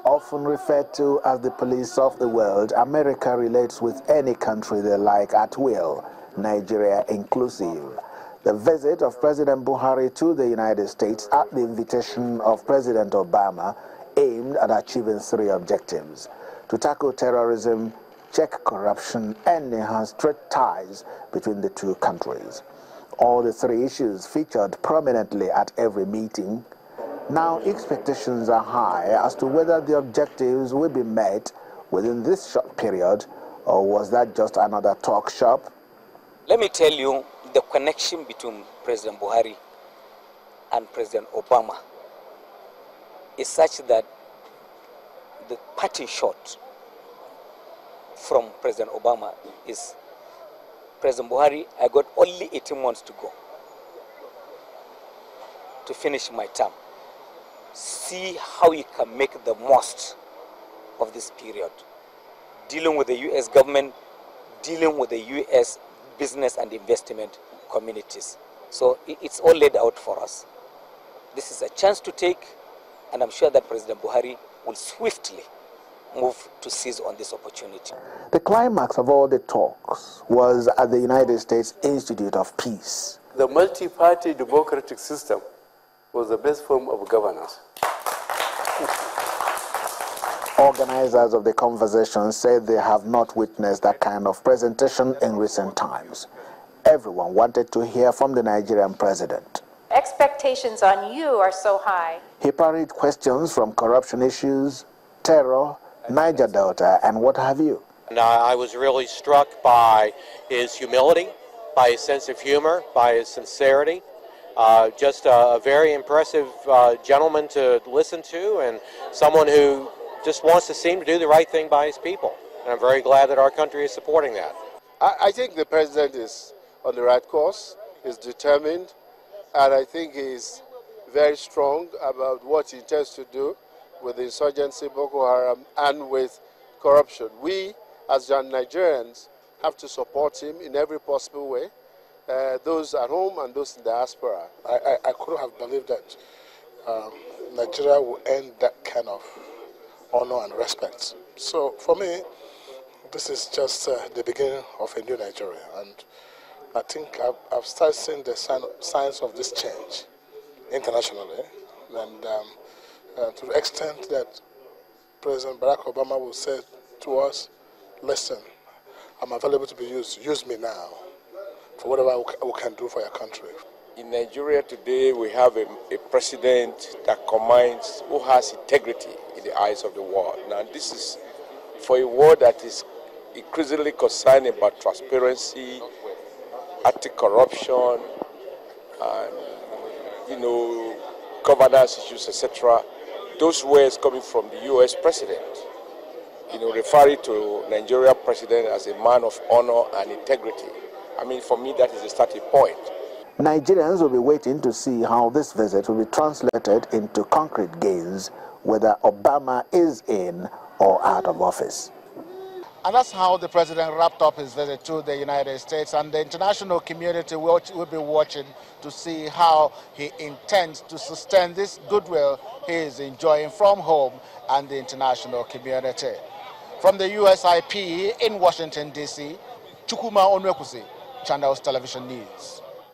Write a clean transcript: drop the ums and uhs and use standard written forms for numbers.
Often referred to as the police of the world, America relates with any country they like at will, Nigeria inclusive. The visit of President Buhari to the United States at the invitation of President Obama aimed at achieving three objectives: to tackle terrorism, check corruption, and enhance trade ties between the two countries. All the three issues featured prominently at every meeting. Now expectations are high as to whether the objectives will be met within this short period, or was that just another talk shop? Let me tell you, the connection between President Buhari and President Obama is such that the parting shot from President Obama is, President Buhari, I got only 18 months to go to finish my term. See how you can make the most of this period, dealing with the U.S. government, dealing with the U.S. business and investment communities. So it's all laid out for us. This is a chance to take, and I'm sure that President Buhari will swiftly move to seize on this opportunity. The climax of all the talks was at the United States Institute of Peace. The multi-party democratic system was the best form of governance. Organizers of the conversation said they have not witnessed that kind of presentation in recent times. Everyone wanted to hear from the Nigerian president. Expectations on you are so high. He parried questions from corruption issues, terror, Niger Delta, and what have you. And I was really struck by his humility, by his sense of humor, by his sincerity. Just a very impressive gentleman to listen to, and someone who just wants to seem to do the right thing by his people. And I'm very glad that our country is supporting that. I think the president is on the right course, is determined, and I think he's very strong about what he intends to do with the insurgency, Boko Haram, and with corruption. We, as Nigerians, have to support him in every possible way, those at home and those in the diaspora. I couldn't have believed that Nigeria would earn that kind of honor and respect. So for me, this is just the beginning of a new Nigeria, and I think I've started seeing the signs of this change internationally, and to the extent that President Barack Obama will say to us, listen, I'm available to be used, use me now for whatever we can do for your country. In Nigeria today, we have a president that commands, who has integrity in the eyes of the world. Now, this is for a world that is increasingly concerned about transparency, anti-corruption, and, governance issues, etc. Those words coming from the U.S. president, referring to Nigeria president as a man of honor and integrity. I mean, for me, that is the starting point. Nigerians will be waiting to see how this visit will be translated into concrete gains, whether Obama is in or out of office. And that's how the president wrapped up his visit to the United States, and the international community will be watching to see how he intends to sustain this goodwill he is enjoying from home and the international community. From the USIP in Washington, D.C., Chukwuma Onwekusi, Channels Television News.